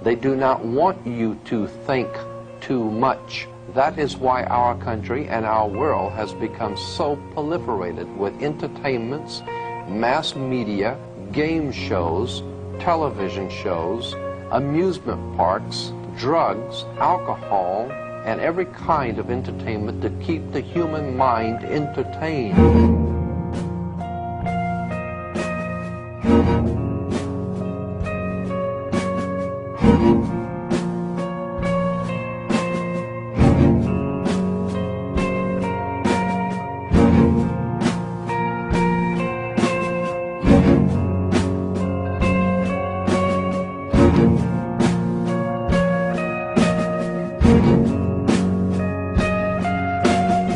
They do not want you to think too much. That is why our country and our world has become so proliferated with entertainments, mass media, game shows, television shows, amusement parks, drugs, alcohol, and every kind of entertainment to keep the human mind entertained.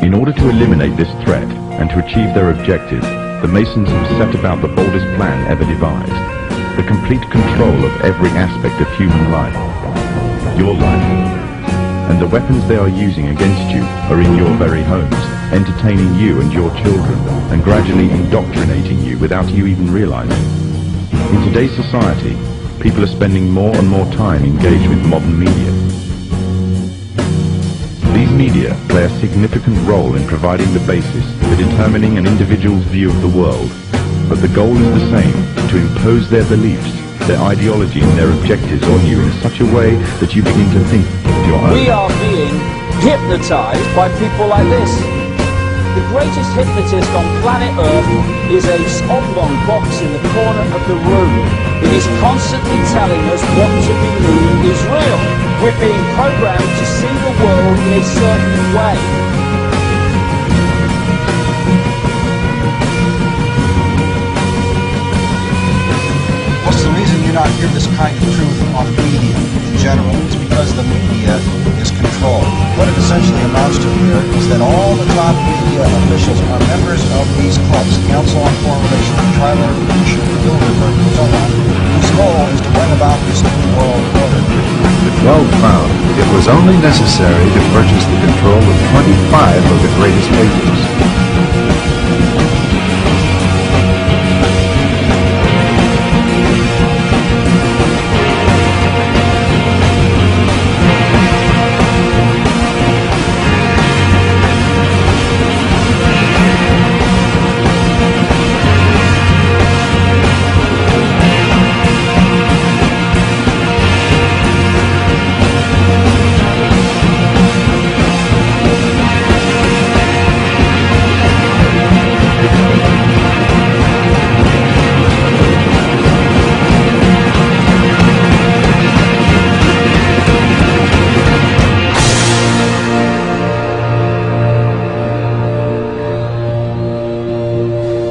In order to eliminate this threat and to achieve their objective, the Masons have set about the boldest plan ever devised: the complete control of every aspect of human life, your life. And the weapons they are using against you are in your very homes, entertaining you and your children, and gradually indoctrinating you without you even realizing. In today's society, people are spending more and more time engaged with modern media. These media play a significant role in providing the basis for determining an individual's view of the world, but the goal is the same: to impose their beliefs, their ideology and their objectives on you in such a way that you begin to think of your own. We are being hypnotized by people like this. The greatest hypnotist on planet Earth is a oblong box in the corner of the room. It is constantly telling us what to believe is real. We're being programmed to see the world in a certain way. What's the reason you not hear this kind of truth on the media in general? It's because the media is controlled. What it essentially amounts to here is that all the top media officials are members of these clubs, Council on Foreign Relations, Trilateral Commission, Bilderberg, and so on, whose goal is to bring about this new world order. The 12 found it was only necessary to purchase the control of 25 of the greatest papers.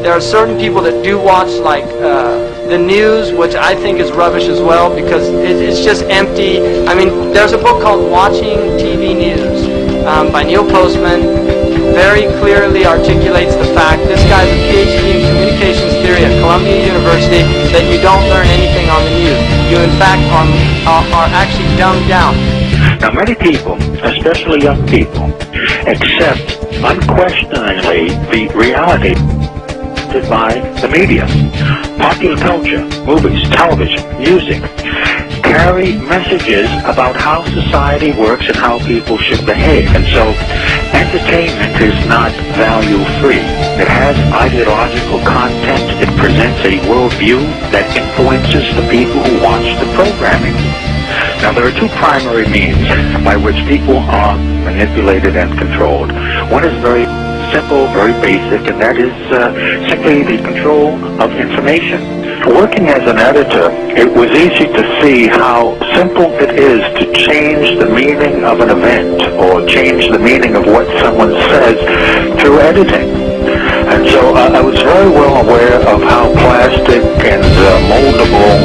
There are certain people that do watch like the news, which I think is rubbish as well, because it's just empty. I mean, there's a book called Watching TV News by Neil Postman. Very clearly articulates the fact, this guy's a PhD in communications theory at Columbia University, that you don't learn anything on the news. You in fact are actually dumbed down. Now many people, especially young people, accept unquestioningly the reality by the media. Popular culture, movies, television, music carry messages about how society works and how people should behave. And so entertainment is not value-free. It has ideological content. It presents a worldview that influences the people who watch the programming. Now there are two primary means by which people are manipulated and controlled. One is very simple, very basic, and that is simply the control of information. Working as an editor, it was easy to see how simple it is to change the meaning of an event or change the meaning of what someone says through editing. And so I was very well aware of how plastic and moldable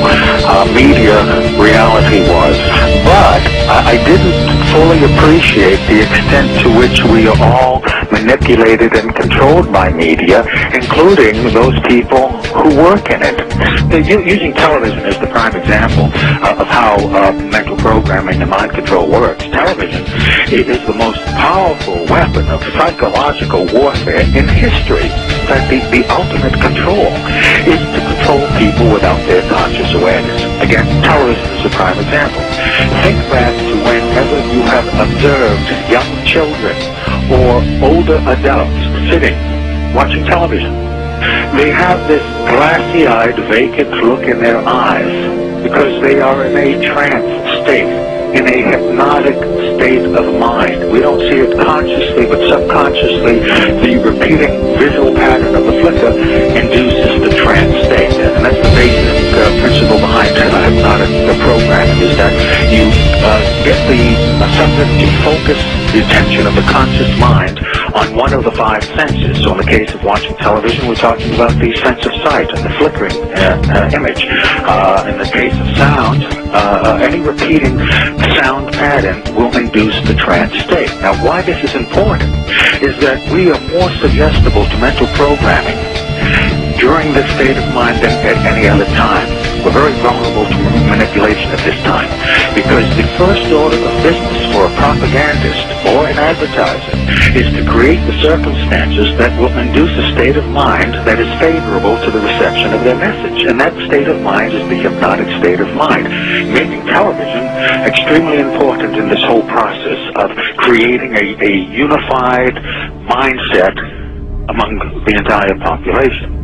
media reality was. But I didn't fully appreciate the extent to which we are all manipulated and controlled by media, including those people who work in it. Using television as the prime example of how mental programming and mind control works, television is the most powerful weapon of psychological warfare in history. In fact, the ultimate control is to control people without their conscious awareness. Again, television is a prime example. Think back to whenever you have observed young children or older adults sitting, watching television. They have this glassy-eyed, vacant look in their eyes because they are in a trance state, in a hypnotic state of mind. We don't see it consciously, but subconsciously, the repeating visual pattern of the flicker induces the trance state. And that's the basic principle behind hypnotic programming, is that you get the subject to focus the attention of the conscious mind on one of the five senses. So in the case of watching television, we're talking about the sense of sight and the flickering image. In the case of sound, any repeating sound pattern will induce the trance state. Now, why this is important is that we are more suggestible to mental programming during this state of mind than at any other time. We're very vulnerable to manipulation at this time because the first order of business for a propagandist or an advertiser is to create the circumstances that will induce a state of mind that is favorable to the reception of their message. And that state of mind is the hypnotic state of mind, making television extremely important in this whole process of creating a unified mindset among the entire population.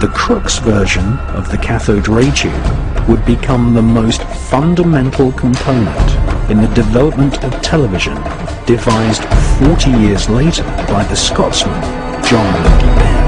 The Crookes version of the cathode ray tube would become the most fundamental component in the development of television, devised 40 years later by the Scotsman John Bend.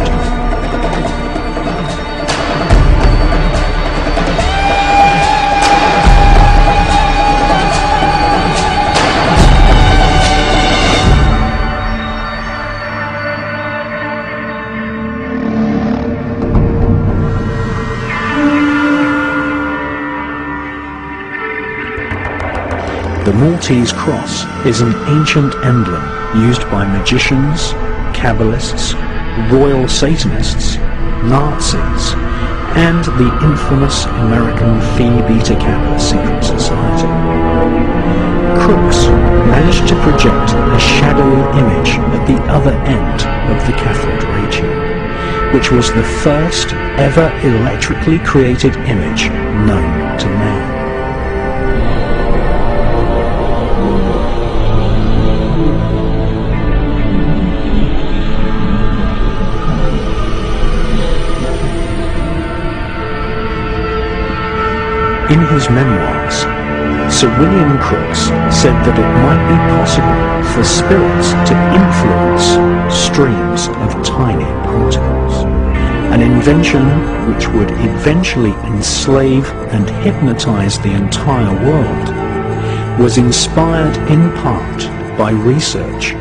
The Maltese cross is an ancient emblem used by magicians, Kabbalists, royal Satanists, Nazis, and the infamous American Phi Beta Kappa secret society. Crookes managed to project a shadowy image at the other end of the cathode ray tube, which was the first ever electrically created image known to man. In his memoirs, Sir William Crookes said that it might be possible for spirits to influence streams of tiny particles, an invention which would eventually enslave and hypnotize the entire world, was inspired in part by research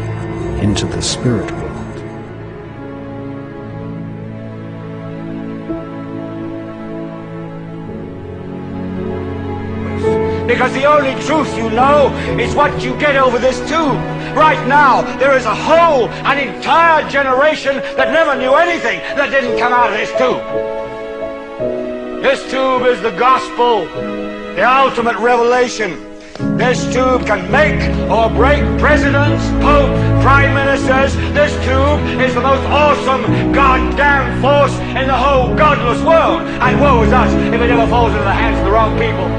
into the spirit world. Because the only truth you know is what you get over this tube. Right now, there is a whole, an entire generation that never knew anything that didn't come out of this tube. This tube is the gospel, the ultimate revelation. This tube can make or break presidents, pope, prime ministers. This tube is the most awesome goddamn force in the whole godless world. And woe is us if it ever falls into the hands of the wrong people.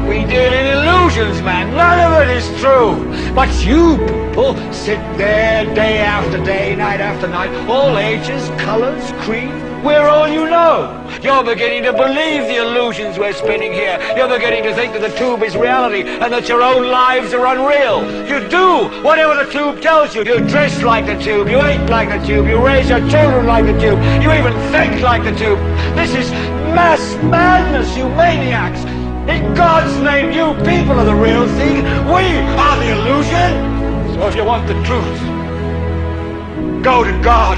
We deal in illusions, man. None of it is true. But you people sit there day after day, night after night, all ages, colors, creed. We're all you know. You're beginning to believe the illusions we're spinning here. You're beginning to think that the tube is reality and that your own lives are unreal. You do whatever the tube tells you. You dress like the tube. You eat like the tube. You raise your children like the tube. You even think like the tube. This is mass madness, you maniacs. In God's name, you people are the real thing. We are the illusion. So if you want the truth, go to God.